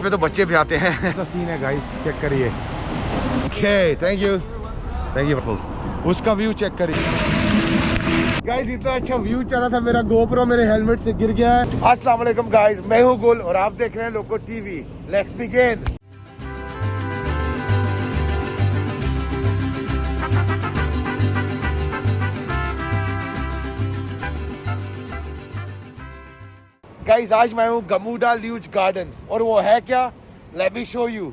में तो बच्चे भी आते हैं। ऐसा सीन है गाइस, चेक करिए। Okay, thank you. उसका व्यू चेक करिए गाइस, इतना अच्छा व्यू चल रहा था, मेरा गोप्रो मेरे हेलमेट से गिर गया है। अस्सलाम वालेकुम गाइस, मैं हूं गुल और आप देख रहे हैं लोको टीवी। Let's begin. गाइस, आज मैं हूं गमूडा ल्यूज गार्डन्स और वो है क्या, लेट मी शो यू।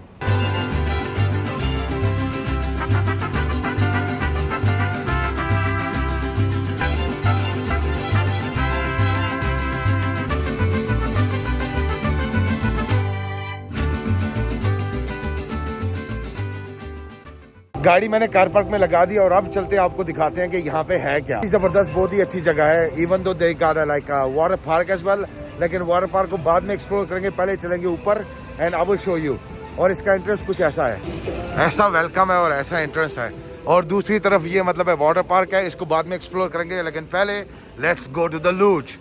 गाड़ी मैंने कार पार्क में लगा दी और अब चलते हैं, आपको दिखाते हैं कि यहाँ पे है क्या। जबरदस्त, बहुत ही अच्छी जगह है। Even though they got like water park as well, लेकिन वाटर पार्क को बाद में एक्सप्लोर करेंगे, पहले चलेंगे ऊपर and I will show you. और इसका एंट्रेंस कुछ ऐसा है, ऐसा वेलकम है और ऐसा एंट्रेंस है। और दूसरी तरफ ये मतलब है वाटर पार्क है, इसको बाद में एक्सप्लोर करेंगे, लेकिन पहले let's go to the luge.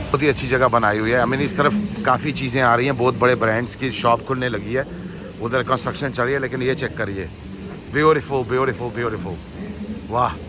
बहुत ही अच्छी जगह बनाई हुई है। आई मीन इस तरफ काफ़ी चीज़ें आ रही हैं, बहुत बड़े ब्रांड्स की शॉप खुलने लगी है, उधर कंस्ट्रक्शन चल रही है, लेकिन ये चेक करिए, ब्यूटीफुल ब्यूटीफुल ब्यूटीफुल, वाह।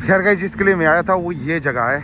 खैर गाइस, जिसके लिए मैं आया था वो ये जगह है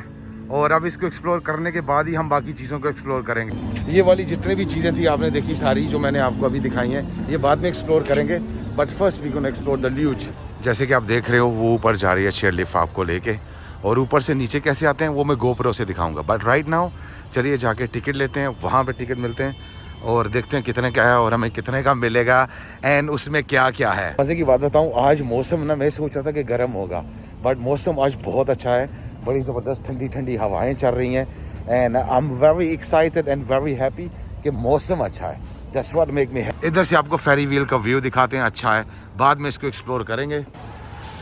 और अब इसको एक्सप्लोर करने के बाद ही हम बाकी चीज़ों को एक्सप्लोर करेंगे। ये वाली जितनी भी चीज़ें थी आपने देखी सारी, जो मैंने आपको अभी दिखाई हैं, ये बाद में एक्सप्लोर करेंगे, but first we gonna explore the luge. जैसे कि आप देख रहे हो वो ऊपर जा रही है चेयर लिफ्ट आपको लेके, और ऊपर से नीचे कैसे आते हैं वो मैं गोप्रो से दिखाऊंगा। बट राइट नाउ चलिए जाके टिकट लेते हैं, वहाँ पर टिकट मिलते हैं और देखते हैं कितने का है और हमें कितने का मिलेगा एंड उसमें क्या क्या है। मजे की बात बताऊं, आज मौसम ना, मैं सोच रहा था कि गर्म होगा, बट मौसम आज बहुत अच्छा है, बड़ी ज़बरदस्त ठंडी ठंडी हवाएं चल रही हैं and I am very excited and very happy कि मौसम अच्छा है। That's what make me happy. इधर से आपको फेरी व्हील का व्यू दिखाते हैं, अच्छा है, बाद में इसको एक्सप्लोर करेंगे।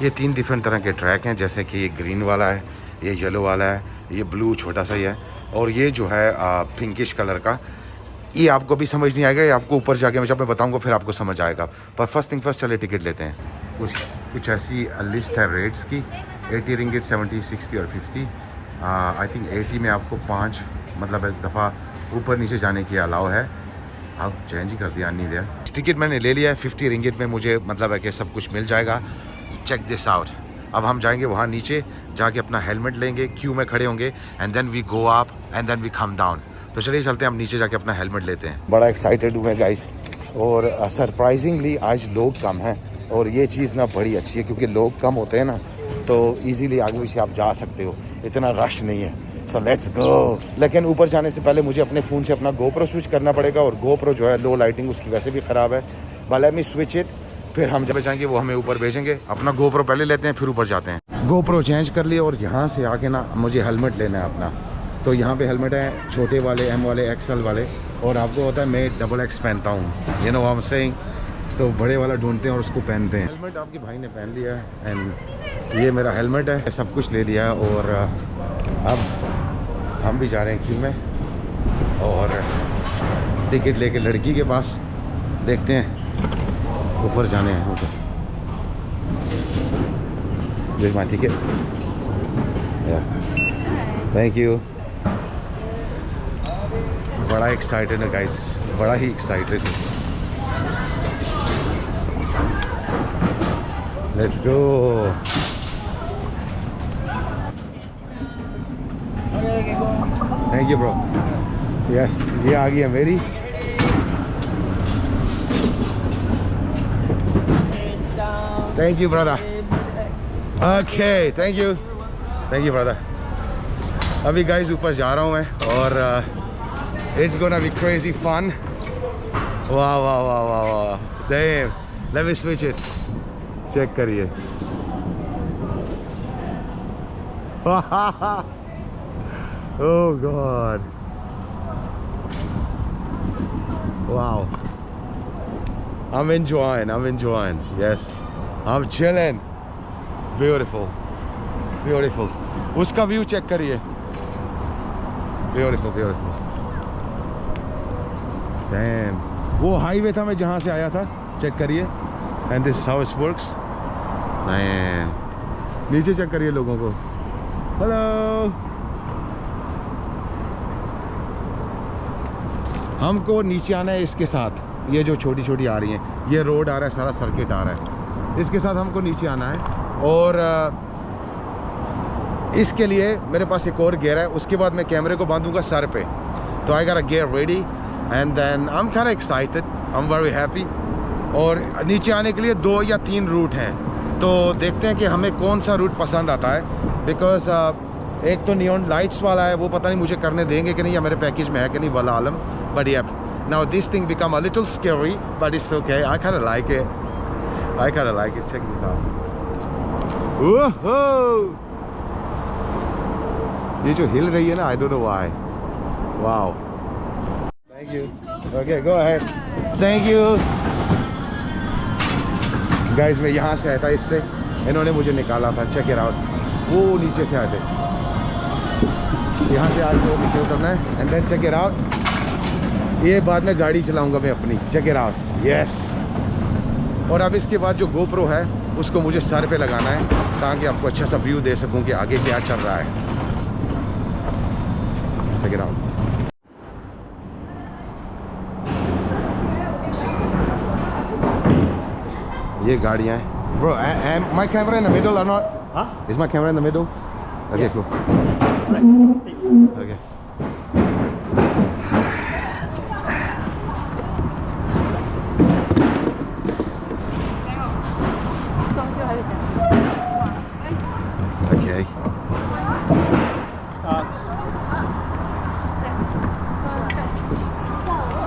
ये 3 डिफरेंट तरह के ट्रैक हैं, जैसे कि ये ग्रीन वाला है, ये येलो वाला है, ये ब्लू छोटा सा ही है, और ये जो है पिंकिश कलर का। ये आपको भी समझ नहीं आएगा, ये आपको ऊपर जाके मैं जब मैं बताऊंगा फिर आपको समझ आएगा। पर फर्स्ट थिंग फर्स्ट, चले टिकट लेते हैं। कुछ ऐसी लिस्ट है रेट्स की, 80 रिंगिट, 70, 60 और 50। आई थिंक 80 में आपको 5 मतलब एक दफ़ा ऊपर नीचे जाने की अलाउ है। आप चेंज ही कर दिया, नहीं दिया। टिकट मैंने ले लिया है, 50 रिंगिट में मुझे मतलब है कि सब कुछ मिल जाएगा। Check this out. अब हम जाएंगे वहाँ नीचे, जाके अपना हेलमेट लेंगे, क्यू में खड़े होंगे and then we go up and then we come down. तो चलिए चलते हैं, हम नीचे जाके अपना हेलमेट लेते हैं। बड़ा एक्साइटेड हूँ मैं गाइस, और सरप्राइजिंगली आज लोग कम हैं और ये चीज़ ना बड़ी अच्छी है, क्योंकि लोग कम होते हैं ना तो इजीली आगे पीछे आप जा सकते हो, इतना रश नहीं है। So let's go. लेकिन ऊपर जाने से पहले मुझे अपने फ़ोन से अपना गोप्रो स्विच करना पड़ेगा, और गोप्रो जो है लो लाइटिंग उसकी वैसे भी ख़राब है। But let me switch it, फिर हम जब जाएंगे वो हमें ऊपर भेजेंगे। अपना गोप्रो पहले लेते हैं, फिर ऊपर जाते हैं। गोप्रो चेंज कर लिया और यहाँ से आके ना मुझे हेलमेट लेना है अपना। तो यहाँ पे हेलमेट है, छोटे वाले, एम वाले, एक्सएल वाले, और आपको होता है मैं XX पहनता हूँ, you know what I am saying. तो बड़े वाला ढूंढते हैं और उसको पहनते हैं। हेलमेट आपके भाई ने पहन लिया है एंड ये मेरा हेलमेट है, सब कुछ ले लिया है। और अब हम भी जा रहे हैं क्यू में और टिकट लेके लड़की के पास, देखते हैं ऊपर जाने हैं। ऊपर माय टिकट, थैंक यू। बड़ा एक्साइटेड है गाइस, बड़ा ही एक्साइटेड है। Let's go. Thank you bro. Yes, ये आ गई है मेरी। Thank you brother. Okay, thank you brother. अभी गाइस ऊपर जा रहा हूँ मैं और it's gonna be crazy fun. वाह वाह वाह वाह वाह, damn, let me switch it. Check करिए, Oh God. Wow. I'm enjoying. Yes. I'm chilling. Beautiful. उसका व्यू चेक करिए. Beautiful. Damn. वो हाईवे था मैं जहाँ से आया था. चेक करिए. And this is how it works. Man. नीचे चेक करिए लोगों को. Hello. हमको नीचे आना है इसके साथ. ये जो छोटी छोटी आ रही हैं, ये रोड आ रहा है, सारा सर्किट आ रहा है, इसके साथ हमको नीचे आना है. और इसके लिए मेरे पास एक और गियर है. उसके बाद मैं कैमरे को बांधूंगा सर पे. तो I got a gear ready and then I am kind of excited. I am very happy. और नीचे आने के लिए 2 या 3 रूट हैं. तो देखते हैं कि हमें कौन सा रूट पसंद आता है. बिकॉज एक तो नियॉन लाइट्स वाला है, वो पता नहीं मुझे करने देंगे कि नहीं, या मेरे पैकेज में है कि नहीं, वाला आलम. But yeah now this thing become a little scary but it's okay. I kind of like it. Check this out. ओहो, ये जो हिल रही है ना, I don't know why. Wow. Thank you. Okay, go ahead. Thank you guys. मैं यहाँ से आया था, इससे इन्होंने मुझे निकाला था. Check it out. वो नीचे से आए थे, यहाँ से आज वो नीचे उतरना है. And then check it out. ये बाद में गाड़ी चलाऊंगा मैं अपनी. Check it out. यस. और अब इसके बाद जो GoPro है उसको मुझे सर पे लगाना है, ताकि आपको अच्छा सा व्यू दे सकूं कि आगे क्या चल रहा है. Check it out. ये गाड़ियाँ हैं. Bro, am my camera in the middle or not? Huh? Is my camera in the middle? Okay, Yeah. cool. Okay. Okay.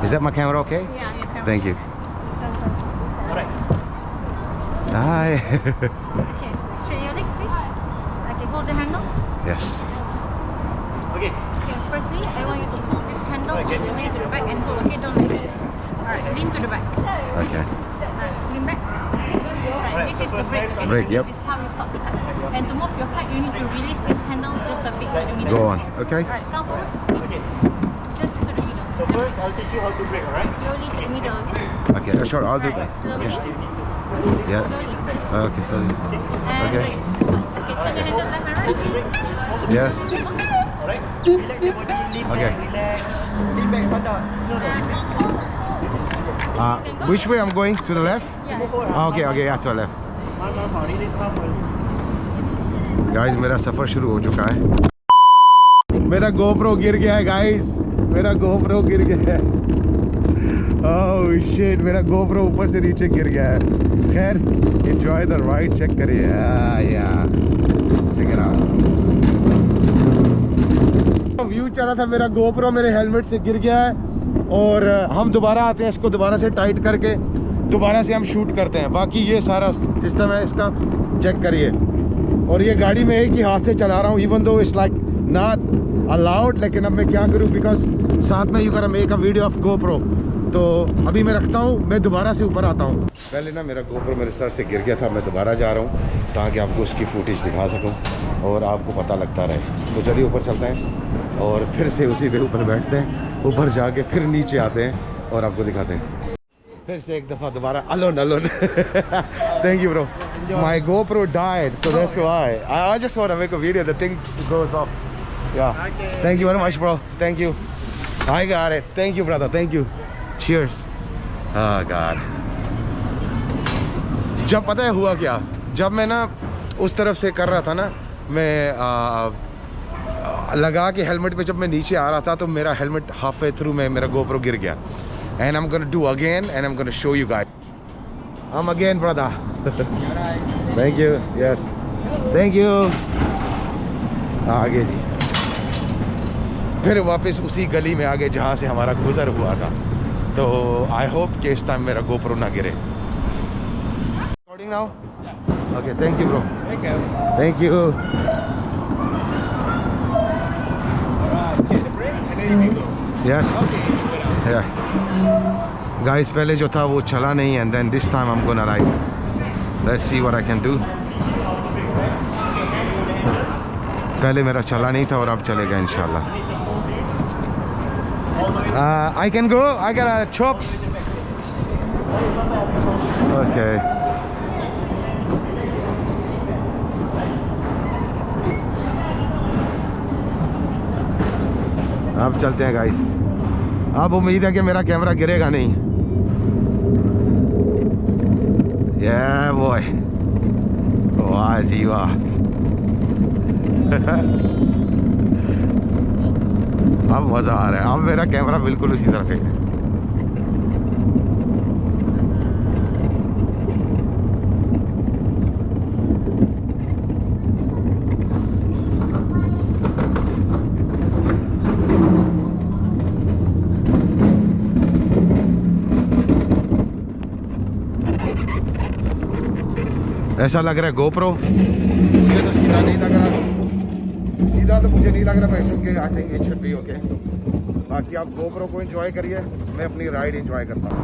Is that my camera okay? Yeah, your camera. Thank you. Alright. Hi. Okay, straight your leg, please. Okay, hold the handle. Yes. Okay. Okay, firstly, I want you to hold this handle all the way to the back and hold. Okay, don't let go. Alright, lean to the back. Okay. Alright, lean back. Alright, this is the brake. Okay? Brake, yep. This is how you stop the car. And to move your car, you need to release this handle just a bit to the middle. Go on. Okay. Alright, come forward. Okay. Just to the middle. So first, I'll teach you how to brake, alright? Slowly to the middle, okay? Okay. Sure. I'll do Alright, that. slowly. Yeah. Slowly. Just Okay. Sorry. and Okay. brake. Okay, turn your handle left and right. Yes. Alright? Relax your body, lean Okay. back, relax. Lean back, Sanda. No. Which way I'm going? To the left? Yeah. Go forward. Okay. Okay. Yeah. To the left. Arm, release arm. Guys मेरा सफर शुरू हो चुका है. मेरा GoPro गिर गया है guys. मेरा GoPro गिर गया है. ओह शिट, मेरा GoPro ऊपर से नीचे गिर गया है. खैर, एंजॉय द राइड. चेक करिए. या चेक इट आउट. व्यू चल रहा था. मेरा GoPro मेरे हेलमेट से गिर गया है. और हम दोबारा आते हैं, इसको दोबारा से टाइट करके दोबारा से हम शूट करते हैं. बाकी ये सारा सिस्टम है इसका, चेक करिए. और ये गाड़ी में एक ही हाथ से चला रहा हूँ, even though it's like not allowed. लेकिन अब मैं क्या करूँ, बिकॉज साथ में यू गोटा make a video of GoPro. तो अभी मैं रखता हूँ, मैं दोबारा से ऊपर आता हूँ. पहले ना मेरा GoPro मेरे सर से गिर गया था, मैं दोबारा जा रहा हूँ ताकि आपको उसकी फुटेज दिखा सकूँ और आपको पता लगता रहे. तो चलिए ऊपर चलते हैं और फिर से उसी पे ऊपर बैठते हैं. ऊपर जाके फिर नीचे आते हैं और आपको दिखाते हैं. फिर से एक दफ़ा दोबारा alone. Thank you, bro. My GoPro died, so that's why. I just want to make a video. The thing goes off. Yeah. Okay. Thank you very much, bro. Thank you. I got it. Thank you, brother. Thank you. Cheers. Oh God. जब पता है हुआ क्या, जब मैं ना उस तरफ से कर रहा था ना, मैं लगा के हेलमेट पे जब मैं नीचे आ रहा था तो मेरा हेलमेट हाफ वे थ्रू में मेरा GoPro गिर गया. And I'm gonna do again and I'm gonna show you guys. I'm again, brother. Thank you. Yes. Thank you. आगे जी. फिर वापस उसी गली में आगे जहाँ से हमारा गुजर हुआ था. तो I hope कि इस टाइम मेरा GoPro ना गिरे. Recording now? Okay. Thank you, bro. Okay. Thank you. Yes guys, पहले जो था वो चला नहीं, and then this time I am gonna ride. Let's see what I can do. पहले मेरा चला नहीं था और अब चलेगा इंशाल्लाह। I can go. I got a chop. Okay. अब चलते हैं गाइस। अब उम्मीद है कि मेरा कैमरा गिरेगा नहीं। Yeah boy. वाह जी वाह। अब मज़ा आ रहा है। अब मेरा कैमरा बिल्कुल उसी तरह है। ऐसा लग रहा है गोप्रो, मुझे तो सीधा नहीं लग रहा, सीधा तो मुझे नहीं लग रहा पैसों के। I think it should be okay. बाकी आप गोप्रो को एंजॉय करिए, मैं अपनी राइड एंजॉय करता हूँ।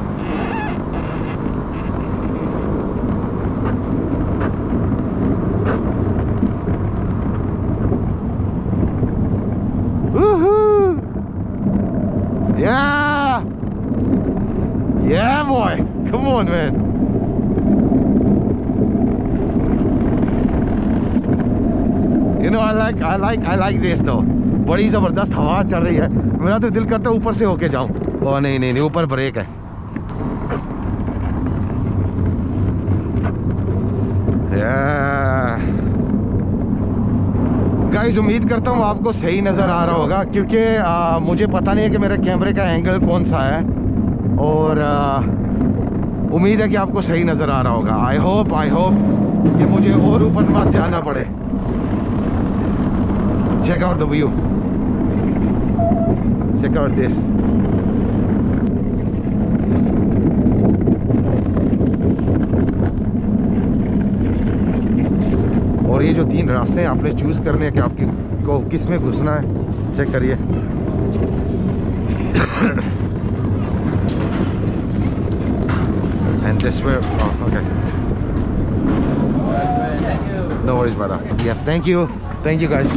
Yeah boy, come on man. You know, I like this though. बड़ी ज़बरदस्त हवा चल रही है। मेरा तो दिल करता है ऊपर से होके जाऊं। ओ नहीं, ऊपर ब्रेक है। गाइस, उम्मीद करता हूँ आपको सही नज़र आ रहा होगा, क्योंकि मुझे पता नहीं है कि मेरे कैमरे का एंगल कौन सा है, और उम्मीद है कि आपको सही नज़र आ रहा होगा। आई होप कि मुझे और ऊपर मत जाना पड़े। Check out the view. Check out this. और ये जो 3 रास्ते हैं आपने चूज करने हैं कि आपकी को किस में घुसना है। चेक करिए। And this way. Oh, okay. No worries, brother. Yeah, thank you guys.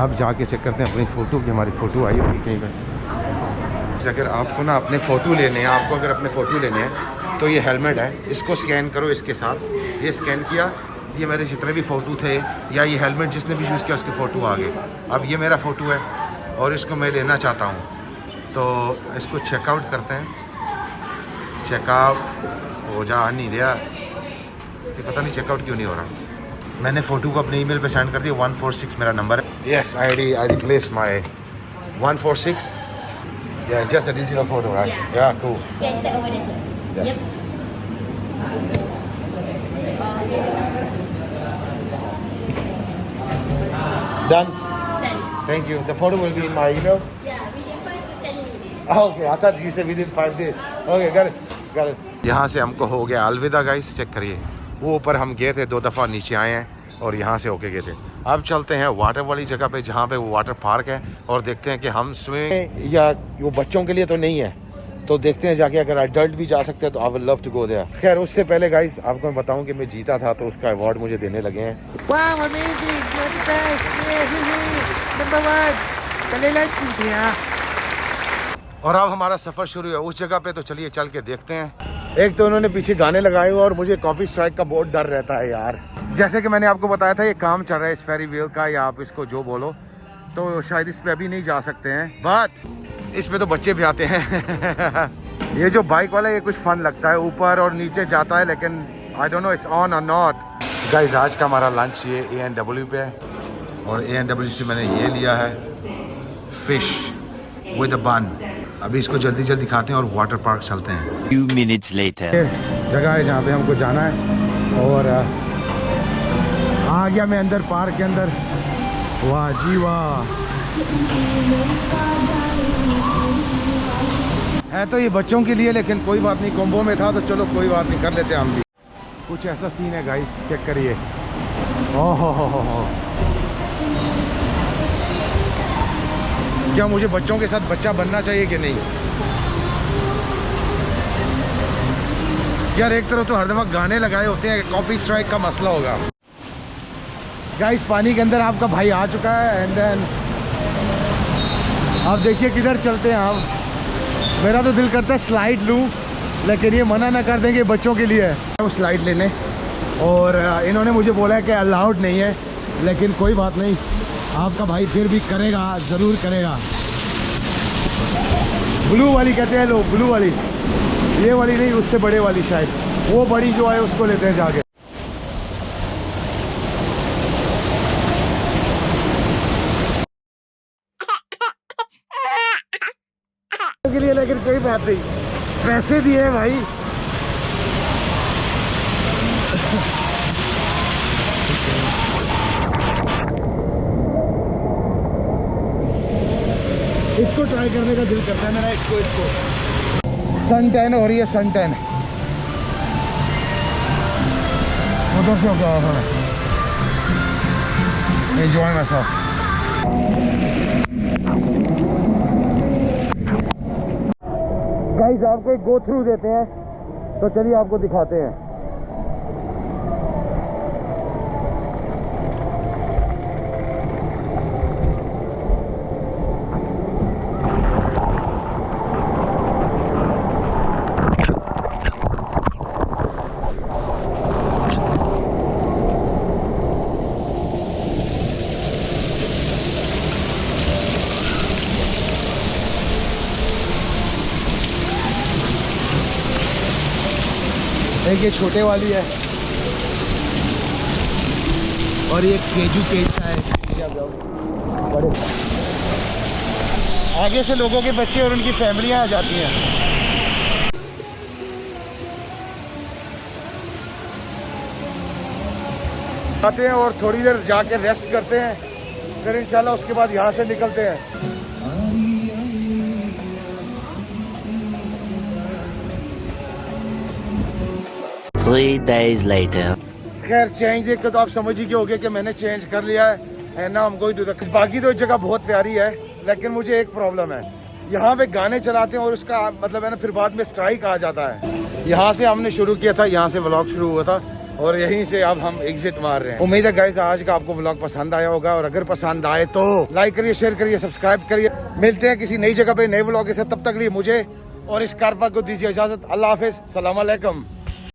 अब जाके चेक करते हैं अपनी फ़ोटो की, हमारी फ़ोटो आई होगी कहीं पर। अगर आपको ना अपने फ़ोटो लेने हैं, आपको अगर अपने फ़ोटो लेने हैं तो ये हेलमेट है, इसको स्कैन करो इसके साथ। ये स्कैन किया, ये मेरे जितने भी फ़ोटो थे या ये हेलमेट जिसने भी यूज़ किया उसके फ़ोटो आ गए। अब ये मेरा फ़ोटो है और इसको मैं लेना चाहता हूँ, तो इसको चेकआउट करते हैं। चेकआउट हो जा नहीं दिया, ये पता नहीं चेकआउट क्यों नहीं हो रहा। मैंने फ़ोटो को अपने ईमेल पे सेंड कर दिया। 146 मेरा नंबर है। Yes, I place my 146। Yeah, just a digital photo, right? Yeah, cool. Yeah, that over there, sir. Yes. Done. Done. Thank you. The photo will be in my email. Yeah, within 5 to 10 minutes. Oh, okay. I thought you said within 5 days. Okay, got it. यहाँ से हमको हो गया अलविदा guys. Check करिए, वो ऊपर हम गए थे 2 दफ़ा, नीचे आए हैं और यहाँ से होके गए थे। अब चलते हैं वाटर वाली जगह पे, जहाँ पे वो वाटर पार्क है, और देखते हैं कि हम स्विमिंग, या वो बच्चों के लिए तो नहीं है, तो देखते हैं जाके अगर एडल्ट भी जा सकते हैं तो I will love to go there. खैर उससे पहले गाइस आपको मैं बताऊं कि मैं जीता था, तो उसका अवार्ड मुझे देने लगे हैं। Wow, amazing! You're the best! Yeah, number 1! Kalila Chudia. और अब हमारा सफ़र शुरू है उस जगह पे, तो चलिए चल के देखते हैं। एक तो उन्होंने पीछे गाने लगाए हुए और मुझे कॉपी स्ट्राइक का बहुत डर रहता है यार। जैसे कि मैंने आपको बताया था, ये काम चल रहा है इस फेरी व्हील का, या आप इसको जो बोलो, तो शायद इस पे अभी नहीं जा सकते हैं, बट इस पे तो बच्चे भी आते हैं। ये जो बाइक वाला है, ये कुछ फन लगता है, ऊपर और नीचे जाता है, लेकिन आई डोंट नो इट्स ऑन और नॉट। गाइस, आज का हमारा लंच ये A&W पे है, और A&W से मैंने ये लिया है फिश विद अ बन। अभी इसको जल्दी जल्दी खाते हैं और वाटर पार्क चलते हैं। 2 minutes later. जगह है जहाँ पे हमको जाना है, और आ गया मैं अंदर, पार्क के अंदर। वाह जी वाह, है तो ये बच्चों के लिए, लेकिन कोई बात नहीं, कॉम्बो में था तो चलो कोई बात नहीं, कर लेते हैं हम भी। कुछ ऐसा सीन है गाइस, चेक करिए। ओहो हो। क्या मुझे बच्चों के साथ बच्चा बनना चाहिए कि नहीं? यार एक तरफ तो हर दफा गाने लगाए होते हैं, कॉपी स्ट्राइक का मसला होगा। गाइस पानी के अंदर आपका भाई आ चुका है एंड देन आप देखिए किधर चलते हैं हम। मेरा तो दिल करता है स्लाइड लूँ, लेकिन ये मना ना कर देंगे बच्चों के लिए है वो स्लाइड लेने, और इन्होंने मुझे बोला है कि अलाउड नहीं है, लेकिन कोई बात नहीं, आपका भाई फिर भी करेगा, ज़रूर करेगा। ब्लू वाली कहते हैं लोग, ब्लू वाली, ये वाली नहीं, उससे बड़े वाली शायद, वो बड़ी जो है उसको लेते हैं जाके। के लिए लेकिन कोई बात नहीं, पैसे दिए हैं भाई। इसको ट्राई करने का दिल करता है मेरा, इसको सन टैन हो रही है, सन टैन उधर से होगा। Enjoy my self. गाइस आपको एक गो थ्रू देते हैं, तो चलिए आपको दिखाते हैं। एक ये छोटे वाली है और ये केजू केज का है। बड़े आगे से लोगों के बच्चे और उनकी फैमिलियां आ जाती हैं। आते हैं और थोड़ी देर जाके रेस्ट करते हैं, फिर इंशाल्लाह उसके बाद यहाँ से निकलते हैं। 3 days later. खैर चेंज देख के तो आप समझ ही गए होंगे कि मैंने चेंज कर लिया है and now I am going to the. बाकी तो जगह बहुत प्यारी है, लेकिन मुझे एक प्रॉब्लम है, यहाँ पे गाने चलाते हैं और उसका मतलब है ना फिर बाद में स्ट्राइक आ जाता है। यहाँ से हमने शुरू किया था, यहाँ से व्लॉग शुरू हुआ था और यहीं से अब हम एग्जिट मार रहे हैं। उम्मीद है गाइस आज का आपको व्लॉग पसंद आया होगा, और अगर पसंद आए तो लाइक करिए, शेयर करिए, सब्सक्राइब करिए। मिलते हैं किसी नई जगह पे नए व्लॉग के साथ, तब तक लिए मुझे और इस कारवा को दीजिए इजाजत। अल्लाह हाफिज, सलाम अलैकुम।